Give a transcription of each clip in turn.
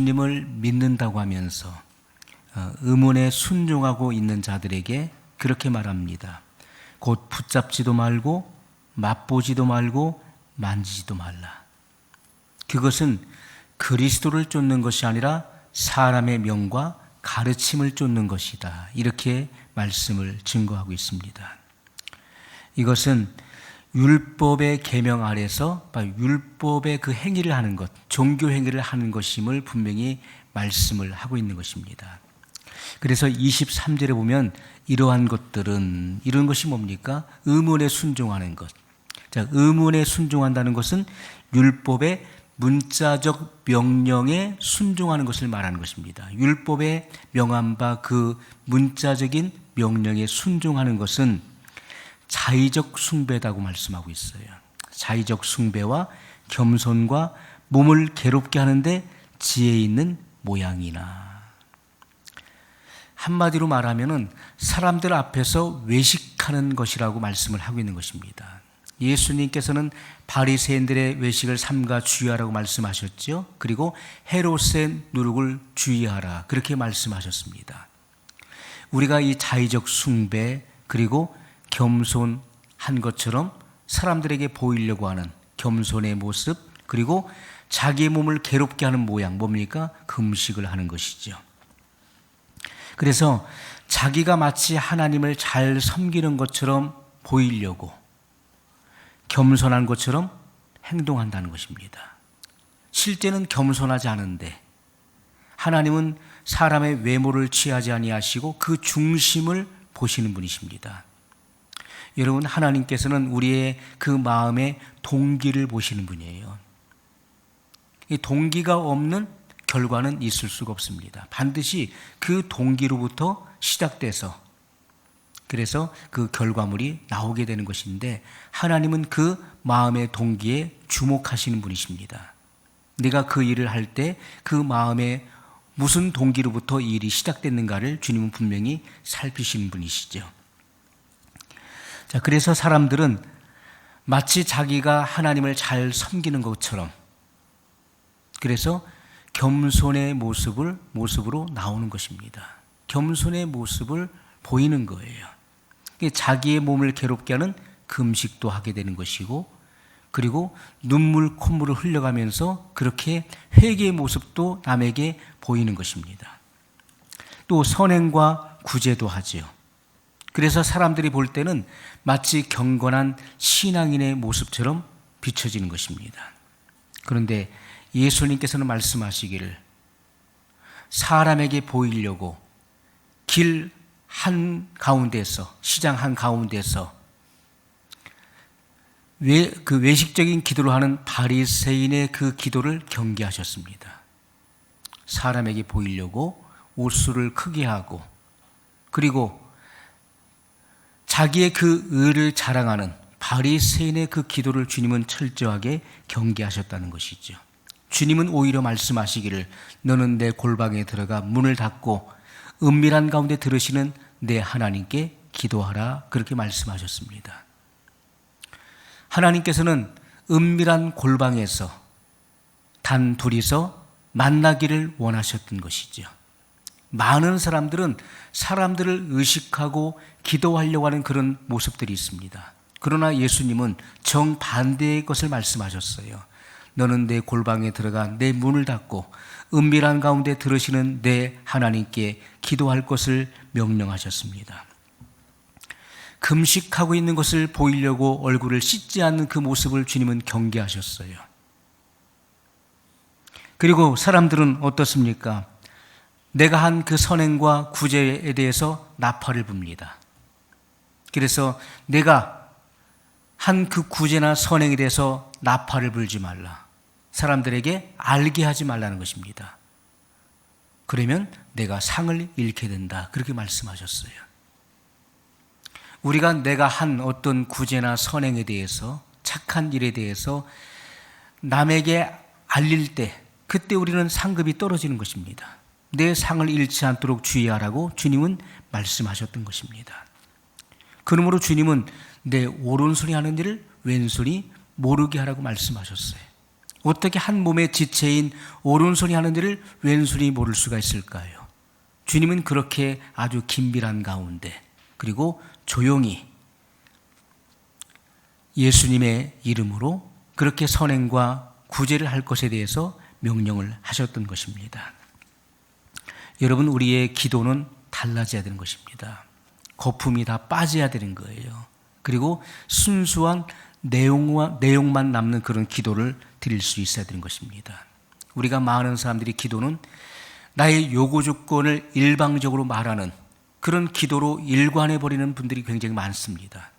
예수님을 믿는다고 하면서 의문에 순종하고 있는 자들에게 그렇게 말합니다. 곧 붙잡지도 말고 맛보지도 말고 만지지도 말라. 그것은 그리스도를 쫓는 것이 아니라 사람의 명과 가르침을 쫓는 것이다. 이렇게 말씀을 증거하고 있습니다. 이것은 율법의 계명 아래서 율법의 그 행위를 하는 것, 종교 행위를 하는 것임을 분명히 말씀을 하고 있는 것입니다. 그래서 23절에 보면 이러한 것들은, 이런 것이 뭡니까? 의문에 순종하는 것. 자, 의문에 순종한다는 것은 율법의 문자적 명령에 순종하는 것을 말하는 것입니다. 율법에 명한 바 그 문자적인 명령에 순종하는 것은 자의적 숭배라고 말씀하고 있어요. 자의적 숭배와 겸손과 몸을 괴롭게 하는데 지혜 있는 모양이나. 한마디로 말하면은 사람들 앞에서 외식하는 것이라고 말씀을 하고 있는 것입니다. 예수님께서는 바리새인들의 외식을 삼가 주의하라고 말씀하셨죠. 그리고 헤롯의 누룩을 주의하라, 그렇게 말씀하셨습니다. 우리가 이 자의적 숭배 그리고 겸손한 것처럼 사람들에게 보이려고 하는 겸손의 모습, 그리고 자기의 몸을 괴롭게 하는 모양, 뭡니까? 금식을 하는 것이죠. 그래서 자기가 마치 하나님을 잘 섬기는 것처럼 보이려고 겸손한 것처럼 행동한다는 것입니다. 실제는 겸손하지 않은데 하나님은 사람의 외모를 취하지 아니하시고 그 중심을 보시는 분이십니다. 여러분, 하나님께서는 우리의 그 마음의 동기를 보시는 분이에요. 이 동기가 없는 결과는 있을 수가 없습니다. 반드시 그 동기로부터 시작돼서 그래서 그 결과물이 나오게 되는 것인데, 하나님은 그 마음의 동기에 주목하시는 분이십니다. 내가 그 일을 할 때 그 마음에 무슨 동기로부터 이 일이 시작됐는가를 주님은 분명히 살피시는 분이시죠. 자, 그래서 사람들은 마치 자기가 하나님을 잘 섬기는 것처럼, 그래서 겸손의 모습으로 나오는 것입니다. 겸손의 모습을 보이는 거예요. 자기의 몸을 괴롭게 하는 금식도 하게 되는 것이고, 그리고 눈물 콧물을 흘려가면서 그렇게 회개의 모습도 남에게 보이는 것입니다. 또 선행과 구제도 하지요. 그래서 사람들이 볼 때는 마치 경건한 신앙인의 모습처럼 비춰지는 것입니다. 그런데 예수님께서는 말씀하시기를 사람에게 보이려고 길 한가운데서, 시장 한가운데서 그 외식적인 기도를 하는 바리새인의 그 기도를 경계하셨습니다. 사람에게 보이려고 옷수를 크게 하고, 그리고 자기의 그 의를 자랑하는 바리새인의 그 기도를 주님은 철저하게 경계하셨다는 것이죠. 주님은 오히려 말씀하시기를 너는 내 골방에 들어가 문을 닫고 은밀한 가운데 들으시는 내 하나님께 기도하라, 그렇게 말씀하셨습니다. 하나님께서는 은밀한 골방에서 단 둘이서 만나기를 원하셨던 것이죠. 많은 사람들은 사람들을 의식하고 기도하려고 하는 그런 모습들이 있습니다. 그러나 예수님은 정반대의 것을 말씀하셨어요. 너는 내 골방에 들어가 내 문을 닫고 은밀한 가운데 들으시는 내 하나님께 기도할 것을 명령하셨습니다. 금식하고 있는 것을 보이려고 얼굴을 씻지 않는 그 모습을 주님은 경계하셨어요. 그리고 사람들은 어떻습니까? 내가 한 그 선행과 구제에 대해서 나팔을 붑니다. 그래서 내가 한 그 구제나 선행에 대해서 나팔을 불지 말라, 사람들에게 알게 하지 말라는 것입니다. 그러면 내가 상을 잃게 된다, 그렇게 말씀하셨어요. 우리가 내가 한 어떤 구제나 선행에 대해서, 착한 일에 대해서 남에게 알릴 때, 그때 우리는 상급이 떨어지는 것입니다. 내 상을 잃지 않도록 주의하라고 주님은 말씀하셨던 것입니다. 그러므로 주님은 내 오른손이 하는 일을 왼손이 모르게 하라고 말씀하셨어요. 어떻게 한 몸의 지체인 오른손이 하는 일을 왼손이 모를 수가 있을까요? 주님은 그렇게 아주 긴밀한 가운데 그리고 조용히 예수님의 이름으로 그렇게 선행과 구제를 할 것에 대해서 명령을 하셨던 것입니다. 여러분, 우리의 기도는 달라져야 되는 것입니다. 거품이 다 빠져야 되는 거예요. 그리고 순수한 내용만 남는 그런 기도를 드릴 수 있어야 되는 것입니다. 우리가 많은 사람들이 기도는 나의 요구 조건을 일방적으로 말하는 그런 기도로 일관해버리는 분들이 굉장히 많습니다.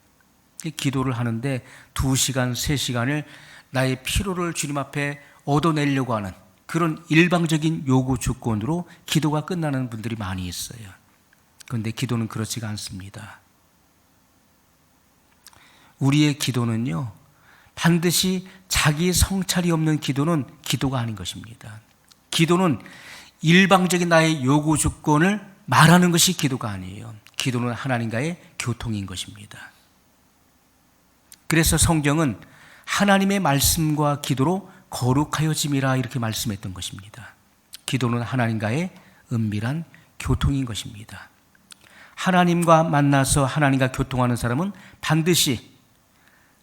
기도를 하는데 2시간, 3시간을 나의 피로를 주님 앞에 얻어내려고 하는 그런 일방적인 요구 조건으로 기도가 끝나는 분들이 많이 있어요. 그런데 기도는 그렇지가 않습니다. 우리의 기도는요, 반드시 자기 성찰이 없는 기도는 기도가 아닌 것입니다. 기도는 일방적인 나의 요구 조건을 말하는 것이 기도가 아니에요. 기도는 하나님과의 교통인 것입니다. 그래서 성경은 하나님의 말씀과 기도로 거룩하여짐이라 이렇게 말씀했던 것입니다. 기도는 하나님과의 은밀한 교통인 것입니다. 하나님과 만나서 하나님과 교통하는 사람은 반드시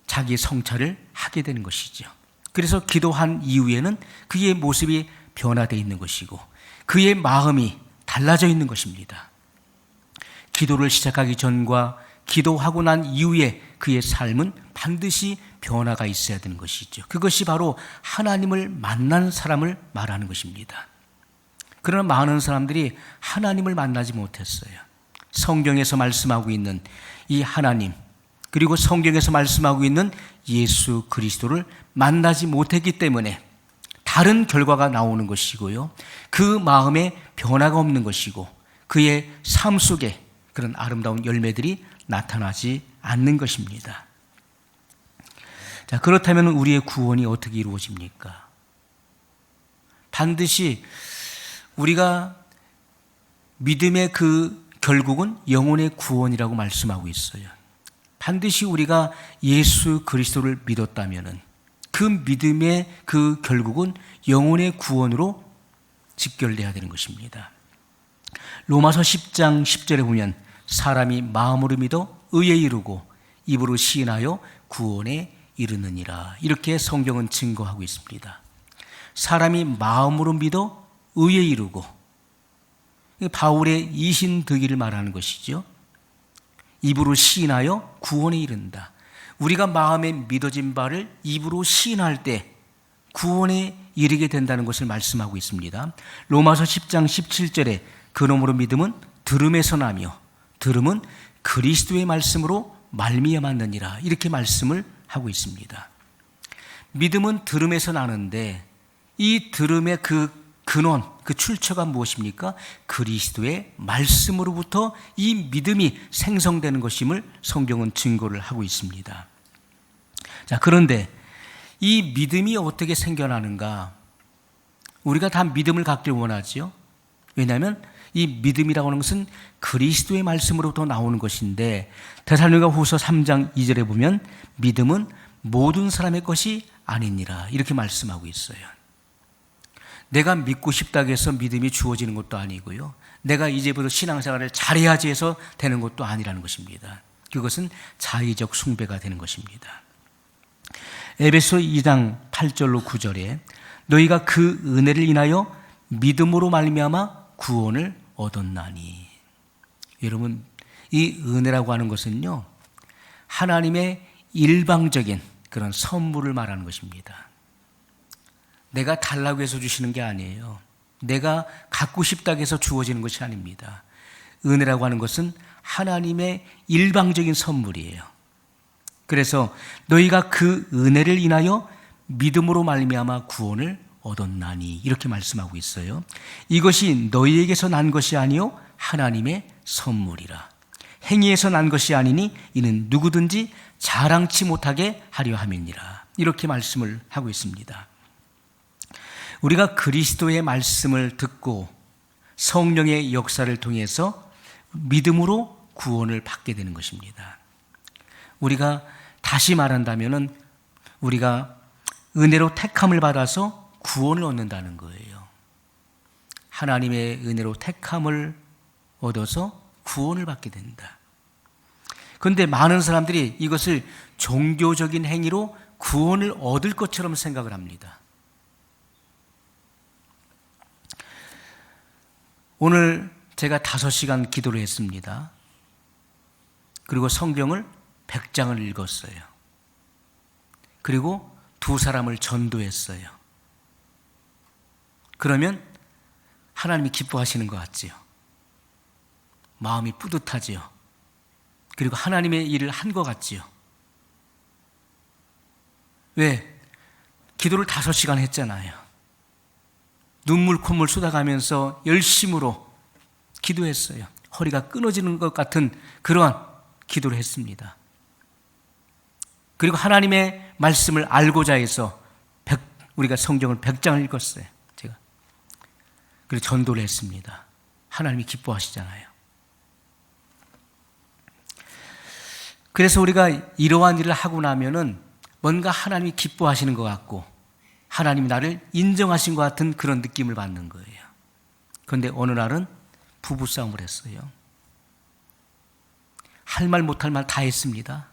자기 성찰을 하게 되는 것이죠. 그래서 기도한 이후에는 그의 모습이 변화되어 있는 것이고 그의 마음이 달라져 있는 것입니다. 기도를 시작하기 전과 기도하고 난 이후에 그의 삶은 반드시 변화가 있어야 되는 것이죠. 그것이 바로 하나님을 만난 사람을 말하는 것입니다. 그러나 많은 사람들이 하나님을 만나지 못했어요. 성경에서 말씀하고 있는 이 하나님, 그리고 성경에서 말씀하고 있는 예수 그리스도를 만나지 못했기 때문에 다른 결과가 나오는 것이고요. 그 마음에 변화가 없는 것이고 그의 삶 속에 그런 아름다운 열매들이 나타나지 않는 것입니다. 자, 그렇다면 우리의 구원이 어떻게 이루어집니까? 반드시 우리가 믿음의 그 결국은 영혼의 구원이라고 말씀하고 있어요. 반드시 우리가 예수 그리스도를 믿었다면 그 믿음의 그 결국은 영혼의 구원으로 직결돼야 되는 것입니다. 로마서 10장 10절에 보면 사람이 마음으로 믿어 의에 이르고 입으로 시인하여 구원에 이르느니라. 이렇게 성경은 증거하고 있습니다. 사람이 마음으로 믿어 의에 이르고, 바울의 이신득의를 말하는 것이죠. 입으로 시인하여 구원에 이른다. 우리가 마음에 믿어진 바를 입으로 시인할 때 구원에 이르게 된다는 것을 말씀하고 있습니다. 로마서 10장 17절에 그러므로 믿음은 들음에서 나며 들음은 그리스도의 말씀으로 말미암았느니라. 이렇게 말씀을 하고 있습니다. 믿음은 들음에서 나는데 이 들음의 그 근원, 그 출처가 무엇입니까? 그리스도의 말씀으로부터 이 믿음이 생성되는 것임을 성경은 증거를 하고 있습니다. 자, 그런데 이 믿음이 어떻게 생겨나는가? 우리가 다 믿음을 갖길 원하지요. 왜냐하면 이 믿음이라고 하는 것은 그리스도의 말씀으로부터 나오는 것인데 데살로니가후서 3장 2절에 보면 믿음은 모든 사람의 것이 아니니라. 이렇게 말씀하고 있어요. 내가 믿고 싶다고 해서 믿음이 주어지는 것도 아니고요. 내가 이제부터 신앙생활을 잘해야지 해서 되는 것도 아니라는 것입니다. 그것은 자의적 숭배가 되는 것입니다. 에베소 2장 8절로 9절에 너희가 그 은혜를 인하여 믿음으로 말미암아 구원을 얻었나니. 여러분, 이 은혜라고 하는 것은요, 하나님의 일방적인 그런 선물을 말하는 것입니다. 내가 달라고 해서 주시는 게 아니에요. 내가 갖고 싶다고 해서 주어지는 것이 아닙니다. 은혜라고 하는 것은 하나님의 일방적인 선물이에요. 그래서 너희가 그 은혜를 인하여 믿음으로 말미암아 구원을 얻었나니 이렇게 말씀하고 있어요. 이것이 너희에게서 난 것이 아니요 하나님의 선물이라. 행위에서 난 것이 아니니 이는 누구든지 자랑치 못하게 하려 함이니라. 이렇게 말씀을 하고 있습니다. 우리가 그리스도의 말씀을 듣고 성령의 역사를 통해서 믿음으로 구원을 받게 되는 것입니다. 우리가 다시 말한다면은 우리가 은혜로 택함을 받아서 구원을 얻는다는 거예요. 하나님의 은혜로 택함을 얻어서 구원을 받게 된다. 그런데 많은 사람들이 이것을 종교적인 행위로 구원을 얻을 것처럼 생각을 합니다. 오늘 제가 5시간 기도를 했습니다. 그리고 성경을 100장을 읽었어요. 그리고 2사람을 전도했어요. 그러면 하나님이 기뻐하시는 것 같지요? 마음이 뿌듯하지요? 그리고 하나님의 일을 한 것 같지요? 왜? 기도를 5시간 했잖아요. 눈물 콧물 쏟아가면서 열심으로 기도했어요. 허리가 끊어지는 것 같은 그러한 기도를 했습니다. 그리고 하나님의 말씀을 알고자 해서 우리가 성경을 100장을 읽었어요. 제가. 그리고 전도를 했습니다. 하나님이 기뻐하시잖아요. 그래서 우리가 이러한 일을 하고 나면은 뭔가 하나님이 기뻐하시는 것 같고 하나님이 나를 인정하신 것 같은 그런 느낌을 받는 거예요. 그런데 어느 날은 부부싸움을 했어요. 할 말 못할 말 다 했습니다.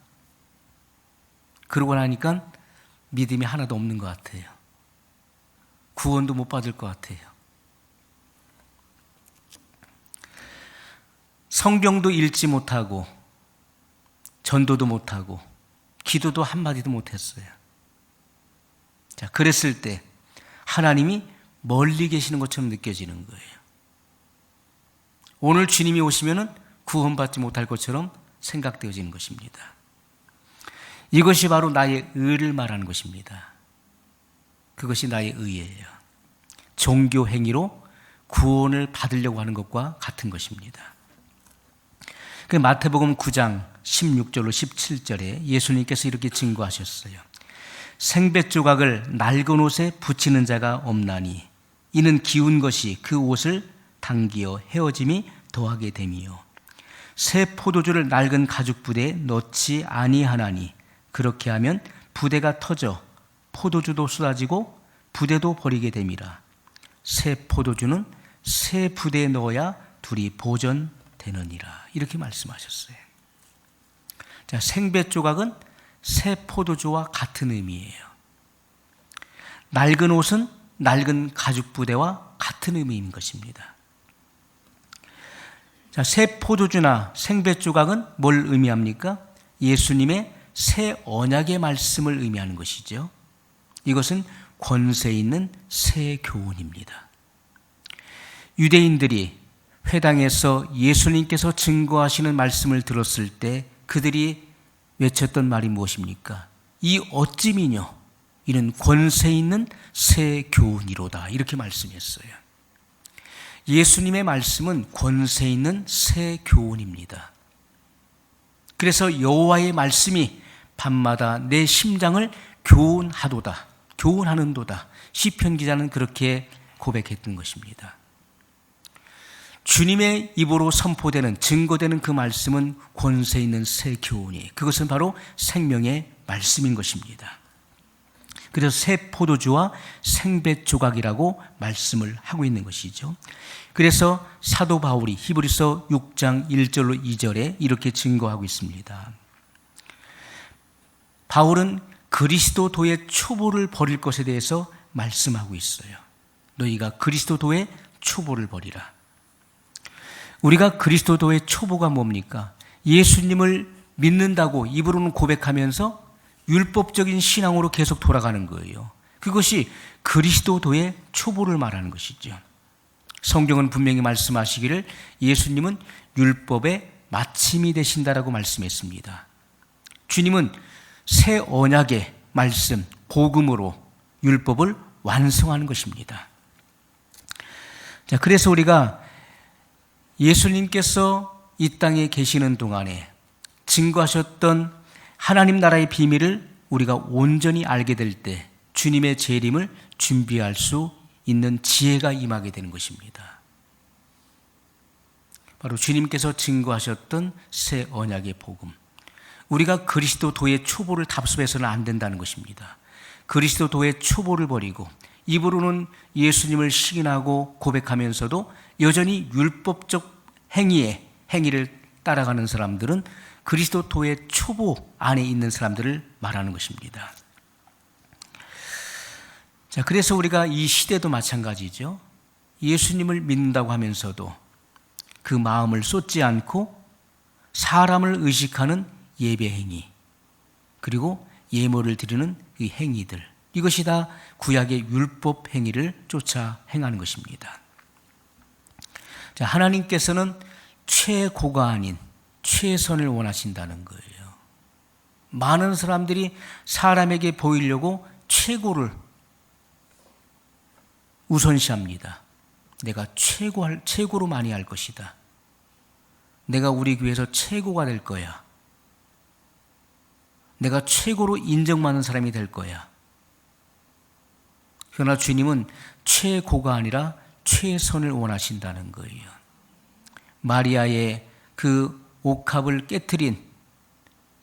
그러고 나니까 믿음이 하나도 없는 것 같아요. 구원도 못 받을 것 같아요. 성경도 읽지 못하고 전도도 못하고 기도도 한마디도 못했어요. 자, 그랬을 때 하나님이 멀리 계시는 것처럼 느껴지는 거예요. 오늘 주님이 오시면은 구원받지 못할 것처럼 생각되어지는 것입니다. 이것이 바로 나의 의를 말하는 것입니다. 그것이 나의 의예요. 종교 행위로 구원을 받으려고 하는 것과 같은 것입니다. 그 마태복음 9장 16절로 17절에 예수님께서 이렇게 증거하셨어요. 생배 조각을 낡은 옷에 붙이는 자가 없나니 이는 기운 것이 그 옷을 당기어 헤어짐이 더하게 됨이요 새 포도주를 낡은 가죽 부대에 넣지 아니하나니 그렇게 하면 부대가 터져 포도주도 쏟아지고 부대도 버리게 됨이라. 새 포도주는 새 부대에 넣어야 둘이 보존되느니라. 이렇게 말씀하셨어요. 자, 생배 조각은 새 포도주와 같은 의미예요. 낡은 옷은 낡은 가죽 부대와 같은 의미인 것입니다. 자, 새 포도주나 생배 조각은 뭘 의미합니까? 예수님의 새 언약의 말씀을 의미하는 것이죠. 이것은 권세 있는 새 교훈입니다. 유대인들이 회당에서 예수님께서 증거하시는 말씀을 들었을 때 그들이 외쳤던 말이 무엇입니까? 이 어찌미뇨 이는 권세 있는 새 교훈이로다. 이렇게 말씀했어요. 예수님의 말씀은 권세 있는 새 교훈입니다. 그래서 여호와의 말씀이 밤마다 내 심장을 교훈하도다. 교훈하는도다. 시편 기자는 그렇게 고백했던 것입니다. 주님의 입으로 선포되는 증거되는 그 말씀은 권세 있는 새 교훈이에요. 그것은 바로 생명의 말씀인 것입니다. 그래서 새 포도주와 생배 조각이라고 말씀을 하고 있는 것이죠. 그래서 사도 바울이 히브리서 6장 1절로 2절에 이렇게 증거하고 있습니다. 바울은 그리스도도의 초보를 버릴 것에 대해서 말씀하고 있어요. 너희가 그리스도도의 초보를 버리라. 우리가 그리스도도의 초보가 뭡니까? 예수님을 믿는다고 입으로는 고백하면서 율법적인 신앙으로 계속 돌아가는 거예요. 그것이 그리스도도의 초보를 말하는 것이죠. 성경은 분명히 말씀하시기를 예수님은 율법의 마침이 되신다라고 말씀했습니다. 주님은 새 언약의 말씀, 복음으로 율법을 완성하는 것입니다. 자, 그래서 우리가 예수님께서 이 땅에 계시는 동안에 증거하셨던 하나님 나라의 비밀을 우리가 온전히 알게 될 때 주님의 재림을 준비할 수 있는 지혜가 임하게 되는 것입니다. 바로 주님께서 증거하셨던 새 언약의 복음. 우리가 그리스도도의 초보를 답습해서는 안 된다는 것입니다. 그리스도도의 초보를 버리고 입으로는 예수님을 시인하고 고백하면서도 여전히 율법적 행위를 따라가는 사람들은 그리스도도의 초보 안에 있는 사람들을 말하는 것입니다. 자, 그래서 우리가 이 시대도 마찬가지죠. 예수님을 믿는다고 하면서도 그 마음을 쏟지 않고 사람을 의식하는 예배 행위, 그리고 예물을 드리는 이 행위들, 이것이 다 구약의 율법 행위를 쫓아 행하는 것입니다. 자, 하나님께서는 최고가 아닌 최선을 원하신다는 거예요. 많은 사람들이 사람에게 보이려고 최고를 우선시합니다. 내가 최고로 많이 할 것이다. 내가 우리 교회에서 최고가 될 거야. 내가 최고로 인정받는 사람이 될 거야. 그러나 주님은 최고가 아니라 최선을 원하신다는 거예요. 마리아의 그 옥합을 깨트린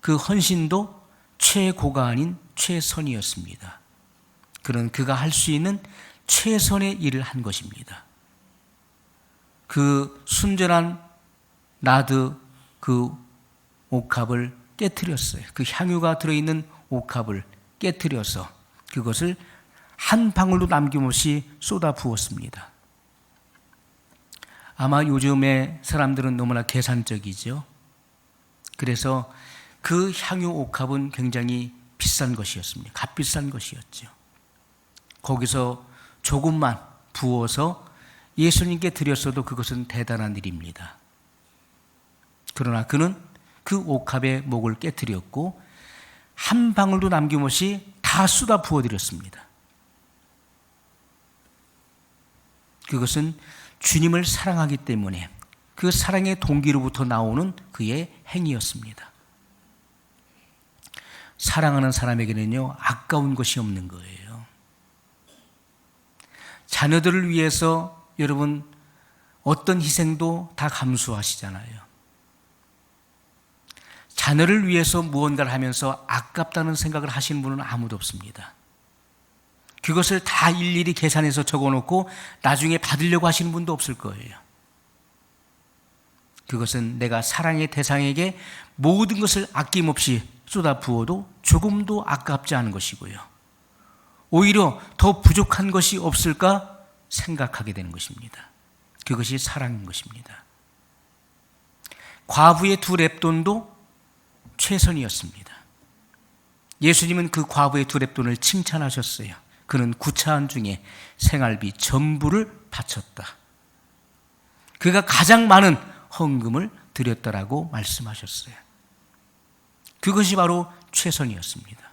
그 헌신도 최고가 아닌 최선이었습니다. 그는 그가 할 수 있는 최선의 일을 한 것입니다. 그 순전한 나드 그 옥합을 깨트렸어요. 그 향유가 들어있는 옥합을 깨트려서 그것을 한 방울도 남김없이 쏟아 부었습니다. 아마 요즘의 사람들은 너무나 계산적이죠. 그래서 그 향유 옥합은 굉장히 비싼 것이었습니다. 값비싼 것이었죠. 거기서 조금만 부어서 예수님께 드렸어도 그것은 대단한 일입니다. 그러나 그는 그 옥합의 목을 깨뜨렸고 한 방울도 남김없이 다 쏟아 부어드렸습니다. 그것은 주님을 사랑하기 때문에 그 사랑의 동기로부터 나오는 그의 행위였습니다. 사랑하는 사람에게는요, 아까운 것이 없는 거예요. 자녀들을 위해서 여러분 어떤 희생도 다 감수하시잖아요. 자녀를 위해서 무언가를 하면서 아깝다는 생각을 하시는 분은 아무도 없습니다. 그것을 다 일일이 계산해서 적어놓고 나중에 받으려고 하시는 분도 없을 거예요. 그것은 내가 사랑의 대상에게 모든 것을 아낌없이 쏟아 부어도 조금도 아깝지 않은 것이고요. 오히려 더 부족한 것이 없을까 생각하게 되는 것입니다. 그것이 사랑인 것입니다. 과부의 2렙돈도 최선이었습니다. 예수님은 그 과부의 2렙돈을 칭찬하셨어요. 그는 구차한 중에 생활비 전부를 바쳤다. 그가 가장 많은 헌금을 드렸다라고 말씀하셨어요. 그것이 바로 최선이었습니다.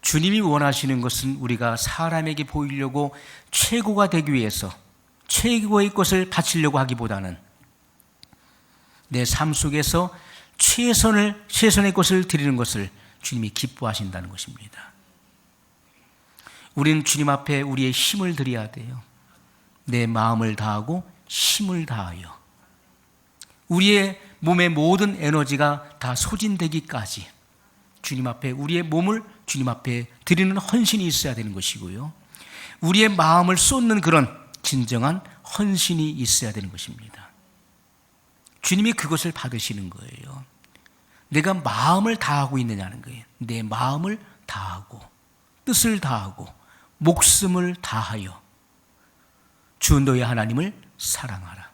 주님이 원하시는 것은 우리가 사람에게 보이려고 최고가 되기 위해서 최고의 것을 바치려고 하기보다는 내 삶 속에서 최선의 것을 드리는 것을 주님이 기뻐하신다는 것입니다. 우리는 주님 앞에 우리의 힘을 드려야 돼요. 내 마음을 다하고 힘을 다하여 우리의 몸의 모든 에너지가 다 소진되기까지 주님 앞에 우리의 몸을 주님 앞에 드리는 헌신이 있어야 되는 것이고요. 우리의 마음을 쏟는 그런 진정한 헌신이 있어야 되는 것입니다. 주님이 그것을 받으시는 거예요. 내가 마음을 다하고 있느냐는 거예요. 내 마음을 다하고 뜻을 다하고 목숨을 다하여 주 너의 하나님을 사랑하라.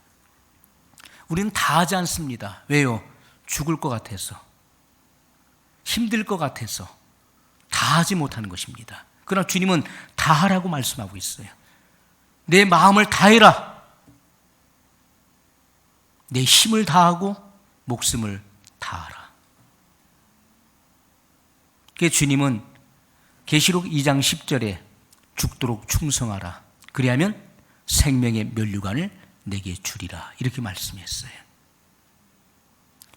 우리는 다하지 않습니다. 왜요? 죽을 것 같아서, 힘들 것 같아서 다하지 못하는 것입니다. 그러나 주님은 다하라고 말씀하고 있어요. 내 마음을 다해라. 내 힘을 다하고 목숨을 다하라. 그래서 주님은 계시록 2장 10절에 죽도록 충성하라. 그리하면 생명의 면류관을 내게 주리라. 이렇게 말씀했어요.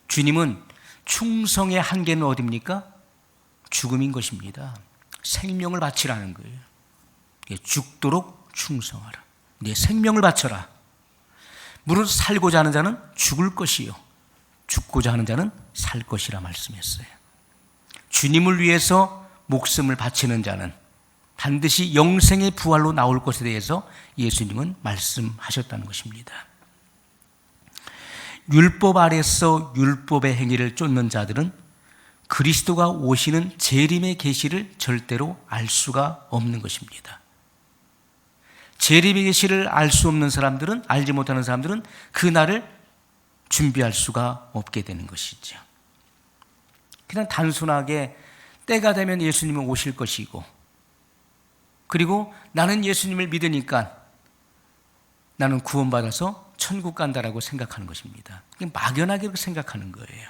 주님은 충성의 한계는 어디입니까? 죽음인 것입니다. 생명을 바치라는 거예요. 죽도록 충성하라. 내 생명을 바쳐라. 무릇 살고자 하는 자는 죽을 것이요 죽고자 하는 자는 살 것이라 말씀했어요. 주님을 위해서 목숨을 바치는 자는 반드시 영생의 부활로 나올 것에 대해서 예수님은 말씀하셨다는 것입니다. 율법 아래서 율법의 행위를 쫓는 자들은 그리스도가 오시는 재림의 계시를 절대로 알 수가 없는 것입니다. 재림의 계시를 알 수 없는 사람들은, 알지 못하는 사람들은 그날을 준비할 수가 없게 되는 것이죠. 그냥 단순하게 때가 되면 예수님은 오실 것이고, 그리고 나는 예수님을 믿으니까 나는 구원받아서 천국 간다라고 생각하는 것입니다. 막연하게 그렇게 생각하는 거예요.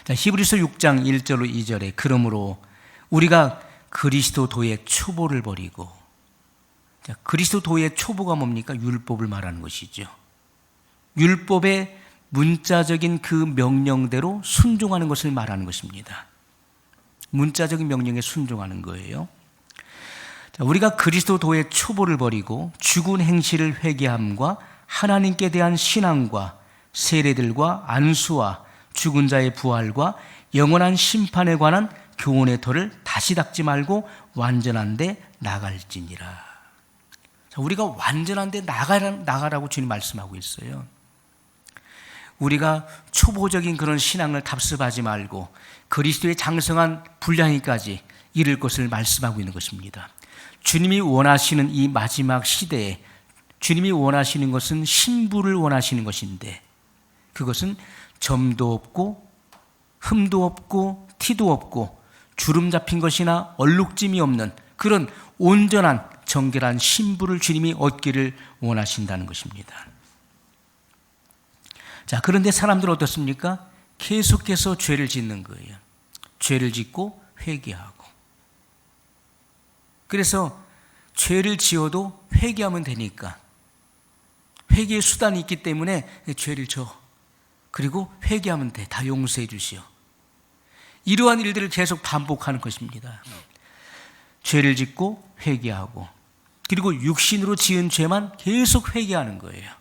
자, 히브리서 6장 1절로 2절에 그러므로 우리가 그리스도 도의 초보를 버리고, 자, 그리스도 도의 초보가 뭡니까? 율법을 말하는 것이죠. 율법의 문자적인 그 명령대로 순종하는 것을 말하는 것입니다. 문자적인 명령에 순종하는 거예요. 자, 우리가 그리스도 도의 초보를 버리고 죽은 행실을 회개함과 하나님께 대한 신앙과 세례들과 안수와 죽은 자의 부활과 영원한 심판에 관한 교훈의 터를 다시 닦지 말고 완전한 데 나갈지니라. 자, 우리가 완전한 데 나가라고 주님 말씀하고 있어요. 우리가 초보적인 그런 신앙을 답습하지 말고 그리스도의 장성한 분량이까지 이룰 것을 말씀하고 있는 것입니다. 주님이 원하시는 이 마지막 시대에 주님이 원하시는 것은 신부를 원하시는 것인데, 그것은 점도 없고 흠도 없고 티도 없고 주름 잡힌 것이나 얼룩짐이 없는 그런 온전한 정결한 신부를 주님이 얻기를 원하신다는 것입니다. 자, 그런데 사람들은 어떻습니까? 계속해서 죄를 짓는 거예요. 죄를 짓고 회개하고. 그래서 죄를 지어도 회개하면 되니까, 회개의 수단이 있기 때문에 죄를 져. 그리고 회개하면 돼. 다 용서해 주시오. 이러한 일들을 계속 반복하는 것입니다. 죄를 짓고 회개하고, 그리고 육신으로 지은 죄만 계속 회개하는 거예요.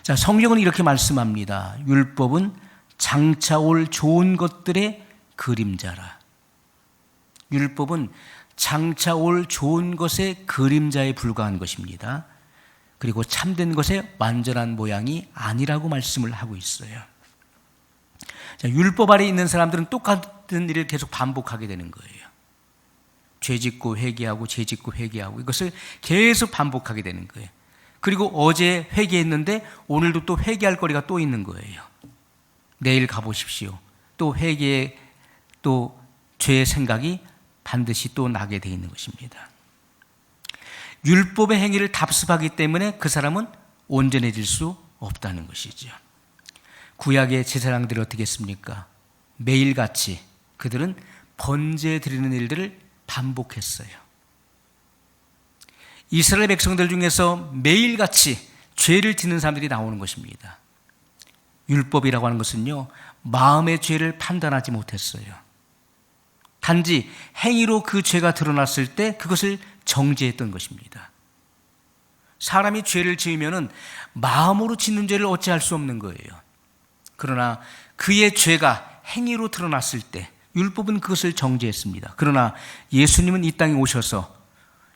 자, 성경은 이렇게 말씀합니다. 율법은 장차 올 좋은 것들의 그림자라. 율법은 장차 올 좋은 것의 그림자에 불과한 것입니다. 그리고 참된 것의 완전한 모양이 아니라고 말씀을 하고 있어요. 자, 율법 아래 있는 사람들은 똑같은 일을 계속 반복하게 되는 거예요. 죄 짓고 회개하고 죄 짓고 회개하고 이것을 계속 반복하게 되는 거예요. 그리고 어제 회개했는데 오늘도 또 회개할 거리가 또 있는 거예요. 내일 가보십시오. 또 회개에 또 죄의 생각이 반드시 또 나게 돼 있는 것입니다. 율법의 행위를 답습하기 때문에 그 사람은 온전해질 수 없다는 것이죠. 구약의 제사장들이 어떻게 했습니까? 매일같이 그들은 번제 드리는 일들을 반복했어요. 이스라엘 백성들 중에서 매일같이 죄를 짓는 사람들이 나오는 것입니다. 율법이라고 하는 것은요, 마음의 죄를 판단하지 못했어요. 단지 행위로 그 죄가 드러났을 때 그것을 정죄했던 것입니다. 사람이 죄를 지으면은 마음으로 짓는 죄를 어찌할 수 없는 거예요. 그러나 그의 죄가 행위로 드러났을 때 율법은 그것을 정죄했습니다. 그러나 예수님은 이 땅에 오셔서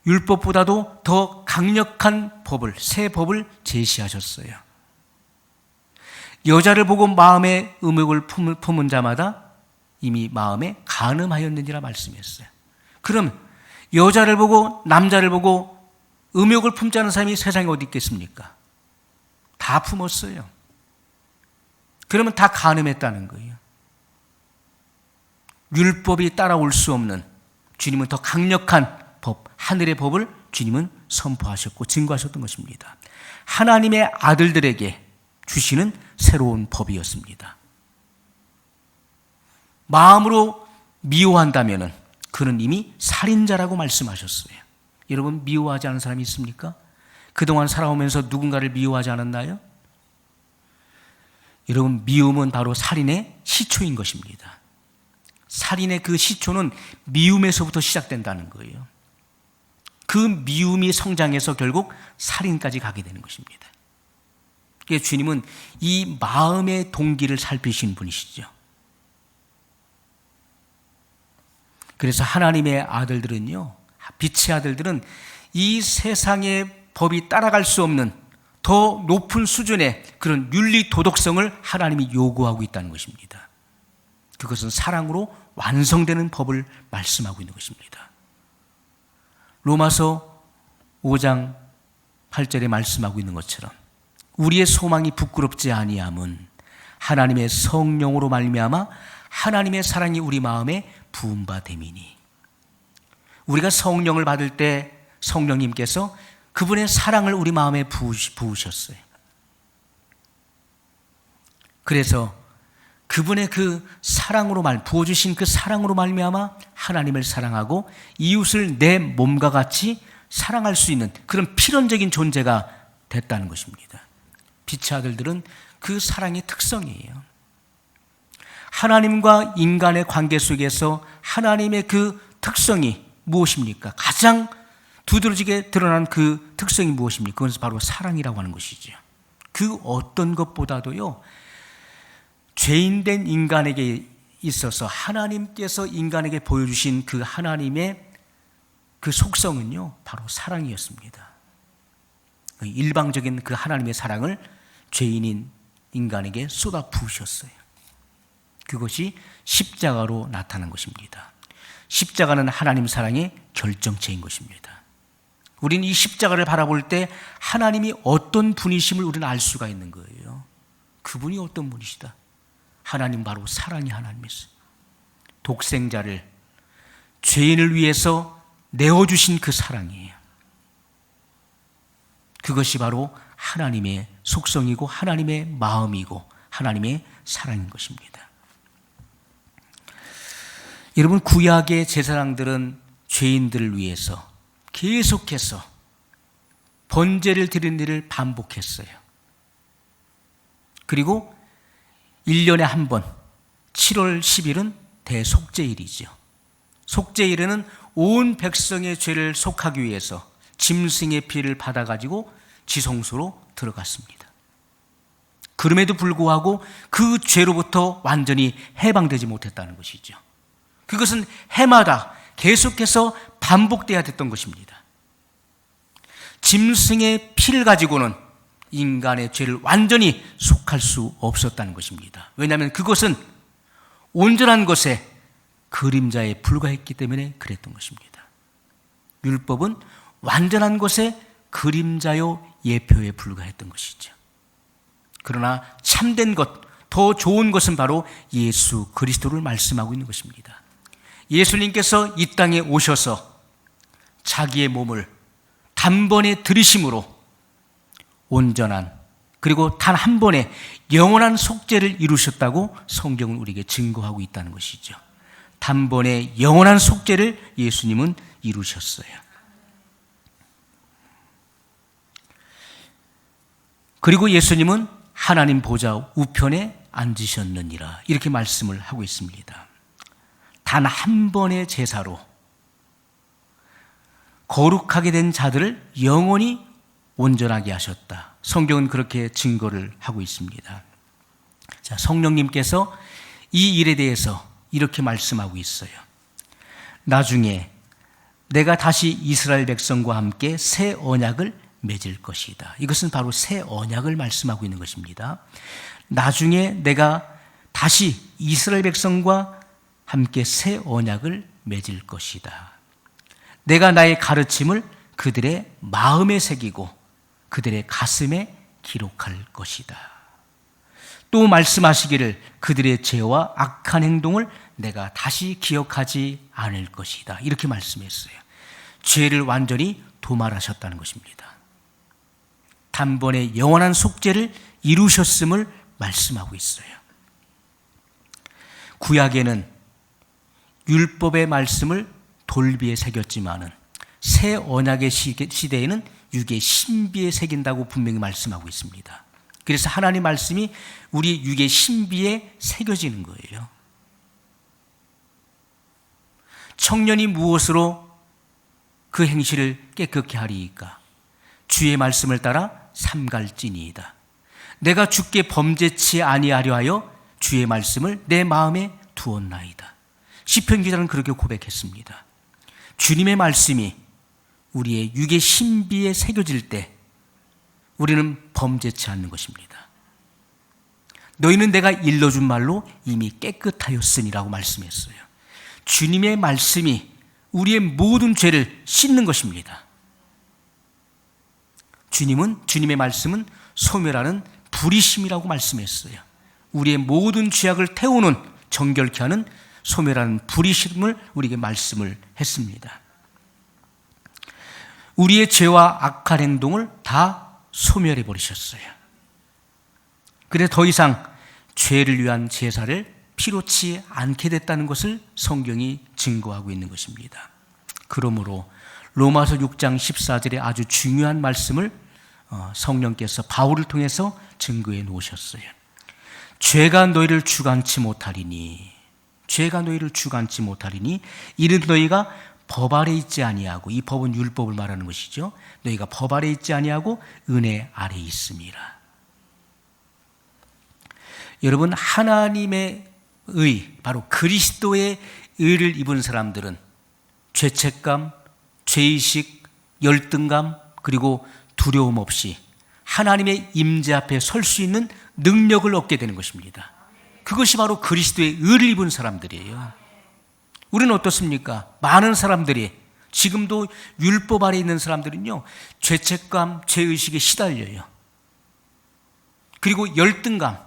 율법보다도 더 강력한 법을, 새 법을 제시하셨어요. 여자를 보고 마음에 음욕을 품은 자마다 이미 마음에 간음하였느니라 말씀했어요. 그럼 여자를 보고 남자를 보고 음욕을 품지 않은 사람이 세상에 어디 있겠습니까? 다 품었어요. 그러면 다 간음했다는 거예요. 율법이 따라올 수 없는, 주님은 더 강력한 법, 하늘의 법을 주님은 선포하셨고 증거하셨던 것입니다. 하나님의 아들들에게 주시는 새로운 법이었습니다. 마음으로 미워한다면 그는 이미 살인자라고 말씀하셨어요. 여러분, 미워하지 않은 사람이 있습니까? 그동안 살아오면서 누군가를 미워하지 않았나요? 여러분, 미움은 바로 살인의 시초인 것입니다. 살인의 그 시초는 미움에서부터 시작된다는 거예요. 그 미움이 성장해서 결국 살인까지 가게 되는 것입니다. 그래서 주님은 이 마음의 동기를 살피신 분이시죠. 그래서 하나님의 아들들은요, 빛의 아들들은 이 세상의 법이 따라갈 수 없는 더 높은 수준의 그런 윤리 도덕성을 하나님이 요구하고 있다는 것입니다. 그것은 사랑으로 완성되는 법을 말씀하고 있는 것입니다. 로마서 5장 8절에 말씀하고 있는 것처럼 우리의 소망이 부끄럽지 아니함은 하나님의 성령으로 말미암아 하나님의 사랑이 우리 마음에 부은 바 됨이니. 우리가 성령을 받을 때 성령님께서 그분의 사랑을 우리 마음에 부으셨어요. 그래서 그분의 그 사랑으로 부어주신 그 사랑으로 말미암아 하나님을 사랑하고 이웃을 내 몸과 같이 사랑할 수 있는 그런 필연적인 존재가 됐다는 것입니다. 빛의 아들들은 그 사랑의 특성이에요. 하나님과 인간의 관계 속에서 하나님의 그 특성이 무엇입니까? 가장 두드러지게 드러난 그 특성이 무엇입니까? 그것은 바로 사랑이라고 하는 것이죠. 그 어떤 것보다도요, 죄인된 인간에게 있어서 하나님께서 인간에게 보여주신 그 하나님의 그 속성은요, 바로 사랑이었습니다. 일방적인 그 하나님의 사랑을 죄인인 인간에게 쏟아 부으셨어요. 그것이 십자가로 나타난 것입니다. 십자가는 하나님 사랑의 결정체인 것입니다. 우리는 이 십자가를 바라볼 때 하나님이 어떤 분이심을 우리는 알 수가 있는 거예요. 그분이 어떤 분이시다. 하나님 바로 사랑의 하나님이세요. 독생자를 죄인을 위해서 내어주신 그 사랑이에요. 그것이 바로 하나님의 속성이고 하나님의 마음이고 하나님의 사랑인 것입니다. 여러분, 구약의 제사장들은 죄인들을 위해서 계속해서 번제를 드리는 일을 반복했어요. 그리고 1년에 한 번 7월 10일은 대속죄일이죠. 속죄일에는 온 백성의 죄를 속하기 위해서 짐승의 피를 받아가지고 지성소로 들어갔습니다. 그럼에도 불구하고 그 죄로부터 완전히 해방되지 못했다는 것이죠. 그것은 해마다 계속해서 반복돼야 됐던 것입니다. 짐승의 피를 가지고는 인간의 죄를 완전히 속할 수 없었다는 것입니다. 왜냐하면 그것은 온전한 것에 그림자에 불과했기 때문에 그랬던 것입니다. 율법은 완전한 것에 그림자요 예표에 불과했던 것이죠. 그러나 참된 것, 더 좋은 것은 바로 예수 그리스도를 말씀하고 있는 것입니다. 예수님께서 이 땅에 오셔서 자기의 몸을 단번에 들이심으로 온전한, 그리고 단 한 번에 영원한 속죄를 이루셨다고 성경은 우리에게 증거하고 있다는 것이죠. 단번에 영원한 속죄를 예수님은 이루셨어요. 그리고 예수님은 하나님 보좌 우편에 앉으셨느니라, 이렇게 말씀을 하고 있습니다. 단 한 번의 제사로 거룩하게 된 자들을 영원히 온전하게 하셨다. 성경은 그렇게 증거를 하고 있습니다. 자, 성령님께서 이 일에 대해서 이렇게 말씀하고 있어요. 나중에 내가 다시 이스라엘 백성과 함께 새 언약을 맺을 것이다. 이것은 바로 새 언약을 말씀하고 있는 것입니다. 나중에 내가 다시 이스라엘 백성과 함께 새 언약을 맺을 것이다. 내가 나의 가르침을 그들의 마음에 새기고 그들의 가슴에 기록할 것이다. 또 말씀하시기를 그들의 죄와 악한 행동을 내가 다시 기억하지 않을 것이다. 이렇게 말씀했어요. 죄를 완전히 도말하셨다는 것입니다. 단번에 영원한 속죄를 이루셨음을 말씀하고 있어요. 구약에는 율법의 말씀을 돌비에 새겼지만은 새 언약의 시대에는 육의 신비에 새긴다고 분명히 말씀하고 있습니다. 그래서 하나님 말씀이 우리 육의 신비에 새겨지는 거예요. 청년이 무엇으로 그 행실을 깨끗게 하리이까? 주의 말씀을 따라 삼갈지니이다. 내가 주께 범죄치 아니하려 하여 주의 말씀을 내 마음에 두었나이다. 시편 기자는 그렇게 고백했습니다. 주님의 말씀이 우리의 육의 신비에 새겨질 때 우리는 범죄치 않는 것입니다. 너희는 내가 일러준 말로 이미 깨끗하였으니라고 말씀했어요. 주님의 말씀이 우리의 모든 죄를 씻는 것입니다. 주님의 말씀은 소멸하는 불이심이라고 말씀했어요. 우리의 모든 죄악을 태우는, 정결케 하는 소멸하는 불이심을 우리에게 말씀을 했습니다. 우리의 죄와 악한 행동을 다 소멸해 버리셨어요. 그래서 더 이상 죄를 위한 제사를 필요치 않게 됐다는 것을 성경이 증거하고 있는 것입니다. 그러므로 로마서 6장 14절에 아주 중요한 말씀을 성령께서 바울을 통해서 증거해 놓으셨어요. 죄가 너희를 주관치 못하리니, 죄가 너희를 주관치 못하리니 이는 너희가 법 아래 있지 아니하고, 이 법은 율법을 말하는 것이죠. 너희가 법 아래 있지 아니하고 은혜 아래 있음이라. 여러분, 하나님의 의, 바로 그리스도의 의를 입은 사람들은 죄책감, 죄의식, 열등감, 그리고 두려움 없이 하나님의 임재 앞에 설 수 있는 능력을 얻게 되는 것입니다. 그것이 바로 그리스도의 의를 입은 사람들이에요. 우리는 어떻습니까? 많은 사람들이, 지금도 율법 아래 있는 사람들은요, 죄책감, 죄의식에 시달려요. 그리고 열등감,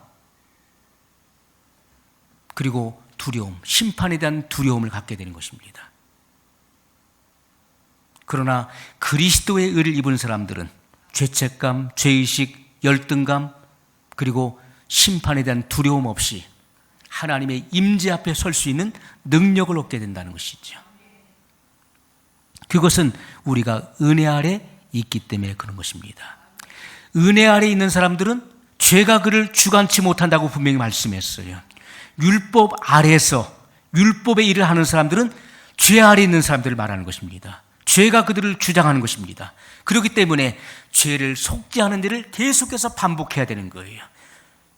그리고 두려움, 심판에 대한 두려움을 갖게 되는 것입니다. 그러나 그리스도의 의를 입은 사람들은 죄책감, 죄의식, 열등감, 그리고 심판에 대한 두려움 없이 하나님의 임재 앞에 설 수 있는 능력을 얻게 된다는 것이죠. 그것은 우리가 은혜 아래 있기 때문에 그런 것입니다. 은혜 아래 있는 사람들은 죄가 그를 주관치 못한다고 분명히 말씀했어요. 율법 아래에서 율법의 일을 하는 사람들은 죄 아래 있는 사람들을 말하는 것입니다. 죄가 그들을 주장하는 것입니다. 그렇기 때문에 죄를 속죄하는 일을 계속해서 반복해야 되는 거예요.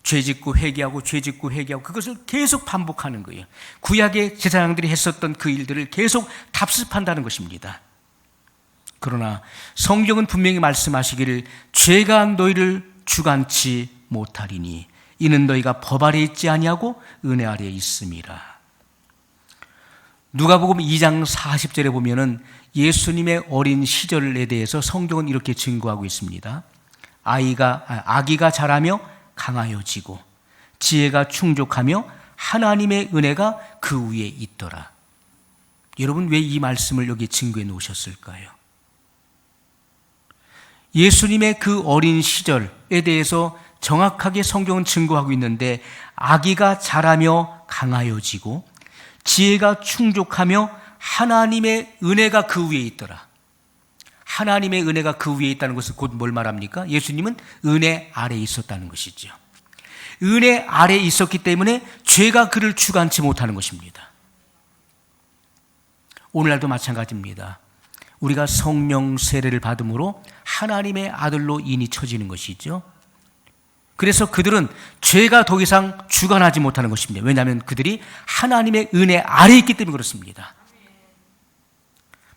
죄짓고 회개하고 죄짓고 회개하고 그것을 계속 반복하는 거예요. 구약의 제사장들이 했었던 그 일들을 계속 답습한다는 것입니다. 그러나 성경은 분명히 말씀하시기를 죄가 너희를 주관치 못하리니 이는 너희가 법 아래 있지 아니하고 은혜 아래 있음이라. 누가복음 2장 40절에 보면은 예수님의 어린 시절에 대해서 성경은 이렇게 증거하고 있습니다. 아기가 자라며 강하여지고 지혜가 충족하며 하나님의 은혜가 그 위에 있더라. 여러분, 왜 이 말씀을 여기 증거해 놓으셨을까요? 예수님의 그 어린 시절에 대해서 정확하게 성경은 증거하고 있는데, 아기가 자라며 강하여지고 지혜가 충족하며 하나님의 은혜가 그 위에 있더라. 하나님의 은혜가 그 위에 있다는 것은 곧 뭘 말합니까? 예수님은 은혜 아래에 있었다는 것이죠. 은혜 아래에 있었기 때문에 죄가 그를 주관치 못하는 것입니다. 오늘날도 마찬가지입니다. 우리가 성령 세례를 받음으로 하나님의 아들로 인이 쳐지는 것이죠. 그래서 그들은 죄가 더 이상 주관하지 못하는 것입니다. 왜냐하면 그들이 하나님의 은혜 아래에 있기 때문에 그렇습니다.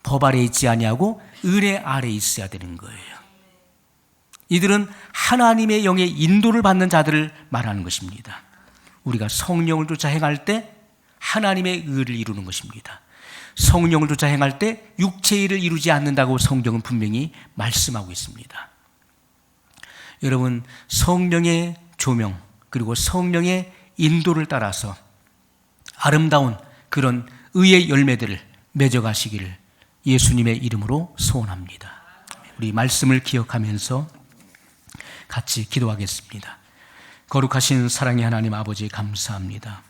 법 아래에 있지 아니하고 은혜 아래에 있어야 되는 거예요. 이들은 하나님의 영의 인도를 받는 자들을 말하는 것입니다. 우리가 성령을 쫓아 행할 때 하나님의 의를 이루는 것입니다. 성령을 쫓아 행할 때 육체의 일을 이루지 않는다고 성경은 분명히 말씀하고 있습니다. 여러분, 성령의 조명 그리고 성령의 인도를 따라서 아름다운 그런 의의 열매들을 맺어가시기를 예수님의 이름으로 소원합니다. 우리 말씀을 기억하면서 같이 기도하겠습니다. 거룩하신 사랑의 하나님 아버지, 감사합니다.